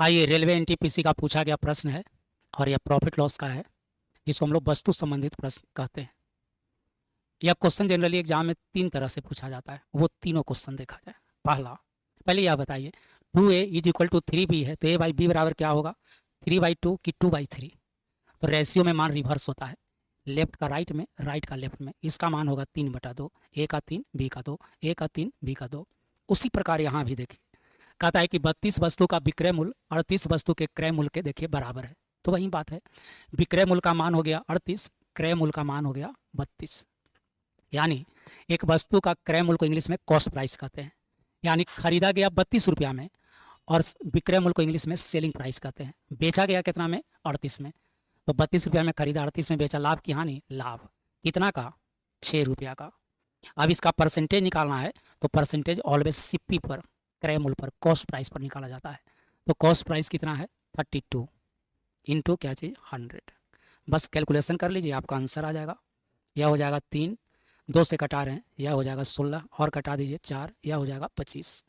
आइए, railway NTPC का पूछा गया प्रश्न है और यह प्रॉफिट लॉस का है, जिसको हम लोग वस्तु संबंधित प्रश्न कहते हैं। यह क्वेश्चन जनरली एग्जाम में 3 तरह से पूछा जाता है, वो तीनों क्वेश्चन देखा जाए। पहला, पहले यह बताइए 2a is equal to 3b है, तो a बाई बी बराबर क्या होगा, 3/2 की 2/3। तो रेशियो में मान रिवर्स होता है, लेफ्ट का राइट में, राइट का लेफ्ट में। इसका मान होगा 3/2, a का 3 b का 2, a का 3 b का 2। उसी प्रकार यहाँ भी देखिए, कहता है कि 32 वस्तु का विक्रय मूल्य 38 वस्तु के क्रय मूल्य के देखिए बराबर है। तो वही बात है, विक्रय मूल्य का मान हो गया 38, क्रय मूल्य का मान हो गया 32। यानी एक वस्तु का क्रय मूल्य को इंग्लिश में कॉस्ट प्राइस कहते हैं, यानी खरीदा गया 32 रुपया में और विक्रय मूल्य को इंग्लिश में सेलिंग प्राइस कहते हैं। बेचा गया कितना में, 38 में। तो 32 रुपया में खरीदा, 38 में बेचा, लाभ की हानि, लाभ कितना का, 6 रुपया का। अब इसका परसेंटेज निकालना है, तो परसेंटेज ऑलवेज सीपी पर, क्रय मूल्य पर, कॉस्ट प्राइस पर निकाला जाता है। तो कॉस्ट प्राइस कितना है, 32 इंटू क्या चीज़, 100। बस कैलकुलेशन कर लीजिए, आपका आंसर आ जाएगा। यह हो जाएगा 3, 2 से कटा रहे हैं, यह हो जाएगा 16 और कटा दीजिए 4, यह हो जाएगा 25।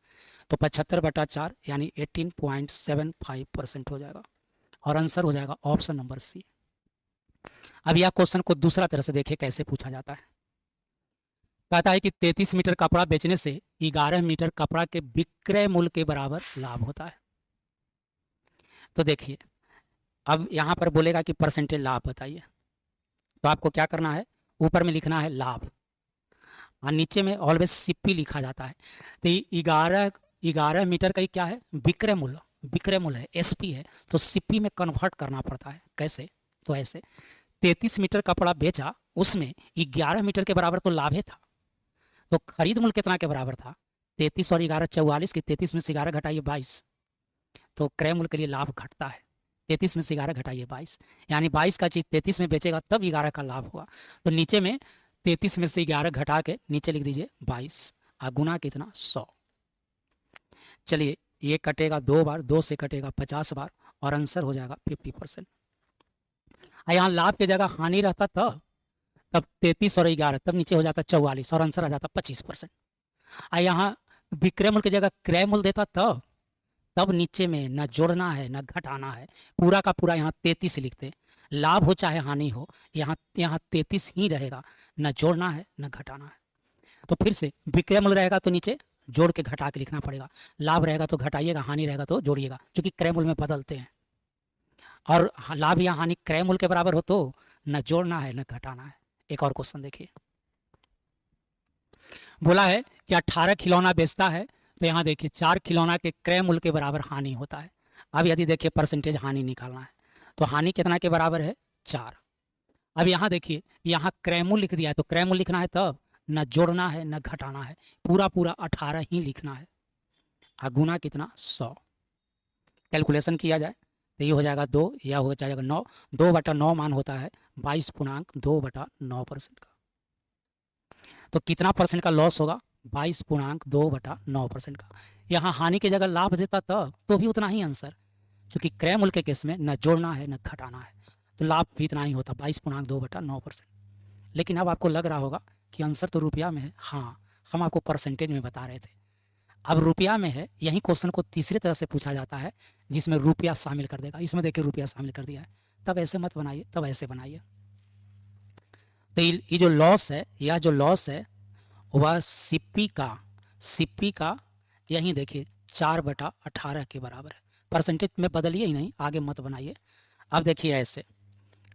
तो 75/4 यानी 18.75% हो जाएगा और आंसर हो जाएगा ऑप्शन नंबर सी। अब यह क्वेश्चन को दूसरा तरह से देखिए कैसे पूछा जाता है। कहता है कि 33 मीटर कपड़ा बेचने से 11 मीटर कपड़ा के विक्रय मूल्य के बराबर लाभ होता है। तो देखिए, अब यहाँ पर बोलेगा कि परसेंटेज लाभ बताइए, तो आपको क्या करना है, ऊपर में लिखना है लाभ और नीचे में ऑलवेज सीपी लिखा जाता है। तो 11 मीटर का ही क्या है, विक्रय मूल्य, विक्रय मूल्य है, एसपी है, तो सीपी में कन्वर्ट करना पड़ता है। कैसे, तो ऐसे 33 मीटर कपड़ा बेचा, उसमें 11 मीटर के बराबर तो लाभ था। तो खरीद मूल्य कितना के बराबर था, 33 और 11 44 की, 33 में से 11 घटाइए 22, तो क्रय मूल्य के लिए लाभ घटता है। 33 में से 11 घटाइए 22, यानी 22 का चीज़ 33 में बेचेगा तब 11 का लाभ होगा। तो नीचे में 33 में से 11 घटा के नीचे लिख दीजिए 22 और गुना कितना, 100। चलिए, ये कटेगा 2 बार, 2 से कटेगा 50 बार और आंसर हो जाएगा 50%। यहाँ लाभ की जगह हानि रहता तब 33 और 11, तब नीचे हो जाता 44 और आंसर आ जाता 25%। यहाँ विक्रय मूल्य की जगह क्रय मूल्य देता तब नीचे में न जोड़ना है न घटाना है, पूरा का पूरा यहाँ 33 लिखते। लाभ हो चाहे हानि हो, यहाँ 33 ही रहेगा, न जोड़ना है न घटाना है। तो फिर से विक्रय मूल्य रहेगा तो नीचे जोड़ के घटा के लिखना पड़ेगा, लाभ रहेगा तो घटाइएगा, हानि रहेगा तो जोड़िएगा, क्योंकि क्रय मूल्य में बदलते हैं। और लाभ या हानि क्रय मूल्य के बराबर हो तो न जोड़ना है न घटाना है। एक और क्वेश्चन देखिए, बोला है कि 18 खिलौना बेचता है, तो यहाँ देखिए 4 खिलौना के क्रय मूल्य के बराबर हानि होता है। अब यदि देखिए परसेंटेज हानि निकालना है, तो हानि कितना के बराबर है, 4। अब यहाँ देखिए, यहाँ क्रय मूल्य लिख दिया है, तो क्रय मूल्य लिखना है तब न जोड़ना है न घटाना है, पूरा पूरा 18 ही लिखना है। गुना कितना, 100। कैलकुलेशन किया जाए तो ये हो जाएगा 2, यह हो जाएगा 9, 2/9 मान होता है 22.2/9% का। तो कितना परसेंट का लॉस होगा, 22.2/9% का। यहाँ हानि की जगह लाभ देता तब तो भी उतना ही आंसर, क्योंकि क्रय मूल्य के केस में न जोड़ना है न घटाना है, तो लाभ भी इतना ही होता, 22.2/9%। लेकिन अब आपको लग रहा होगा कि आंसर तो रुपया में है। हाँ, हम आपको परसेंटेज में बता रहे थे, अब रुपया में है। यही क्वेश्चन को तीसरे तरह से पूछा जाता है, जिसमें रुपया शामिल कर देगा। इसमें देखिए रुपया शामिल कर दिया है, तब ऐसे मत बनाइए, तब ऐसे बनाइए। तो ये जो लॉस है, यह जो लॉस है वह सीपी का यहीं देखिए 4/18 के बराबर है। परसेंटेज में बदलिए ही नहीं, आगे मत बनाइए। अब देखिए ऐसे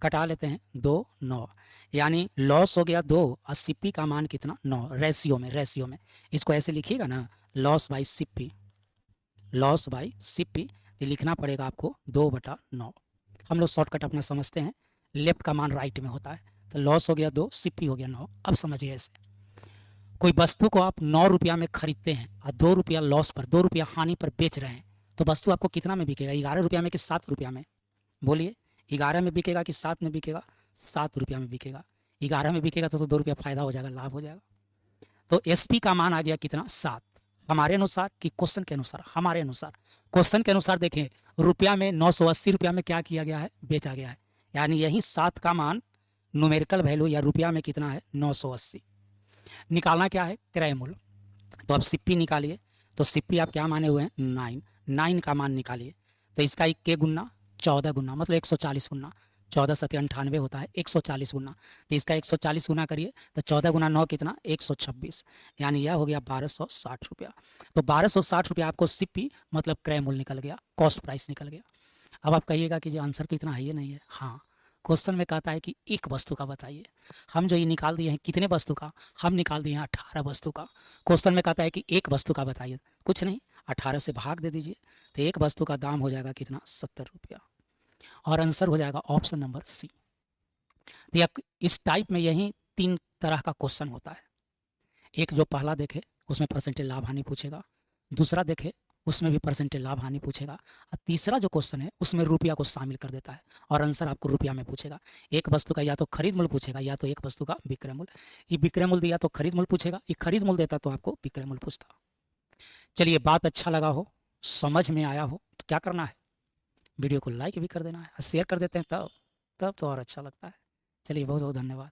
कटा लेते हैं, 2, 9, यानी लॉस हो गया 2 और सीपी का मान कितना, 9। रेशियो में इसको ऐसे लिखिएगा ना, loss by CP, loss by CP, तो लिखना पड़ेगा आपको 2/9। हम लोग शॉर्टकट अपना समझते हैं, लेफ्ट का मान राइट में होता है। तो लॉस हो गया 2, सीपी हो गया 9। अब समझिए ऐसे, कोई वस्तु को आप 9 रुपया में खरीदते हैं और 2 रुपया लॉस पर, 2 रुपया हानि पर बेच रहे हैं, तो वस्तु आपको कितना में बिकेगा, 11 रुपया में कि 7 रुपया में, बोलिए। 11 में बिकेगा कि 7 में बिकेगा, 7 रुपया में बिकेगा। 11 में बिकेगा तो 2 रुपया फायदा हो जाएगा, लाभ हो जाएगा। तो एसपी का मान आ गया कितना, 7, हमारे अनुसार कि क्वेश्चन के अनुसार, हमारे अनुसार। क्वेश्चन के अनुसार देखें, रुपया में 980 रुपया में क्या किया गया है, बेचा गया है, यानी यही 7 का मान न्यूमेरिकल वैल्यू या रुपया में कितना है, 980। निकालना क्या है, क्रय मूल्य। तो अब सीपी निकालिए, तो सीपी आप क्या माने हुए हैं, 9 का मान निकालिए। तो इसका 1 गुना 14 गुना मतलब 140 गुना, 14 सत्ते 98 होता है, 140 गुना, तो इसका 140 गुना करिए तो 14 गुना 9 कितना 126, यानी यह हो गया 1260 रुपया। तो 1260 रुपया आपको सीपी मतलब क्रय मूल्य निकल गया, कॉस्ट प्राइस निकल गया। अब आप कहिएगा कि जो आंसर तो इतना है ही नहीं है। हाँ, क्वेश्चन में कहता है कि एक वस्तु का बताइए। हम जो ये निकाल दिए हैं कितने वस्तु का, हम निकाल दिए हैं 18 वस्तु का। क्वेश्चन में कहता है कि एक वस्तु का बताइए, कुछ नहीं 18 से भाग दे दीजिए, तो एक वस्तु का दाम हो जाएगा कितना 70 रुपया, और आंसर हो जाएगा ऑप्शन नंबर सी। तो इस टाइप में यही 3 तरह का क्वेश्चन होता है। एक जो पहला देखे उसमें परसेंटेज लाभ हानि पूछेगा, दूसरा देखे उसमें भी परसेंटेज लाभ हानि पूछेगा, और तीसरा जो क्वेश्चन है उसमें रुपया को शामिल कर देता है और आंसर आपको रुपया में पूछेगा। एक वस्तु का या तो खरीद मूल्य पूछेगा या तो एक वस्तु का विक्रय मूल्य। ये विक्रय मूल्य दिया तो खरीद मूल्य पूछेगा, ये खरीद मूल्य देता तो आपको विक्रय मूल्य पूछता। चलिए, बात अच्छा लगा हो, समझ में आया हो तो क्या करना है, वीडियो को लाइक भी कर देना है, शेयर कर देते हैं तब तो और अच्छा लगता है। चलिए, बहुत बहुत धन्यवाद।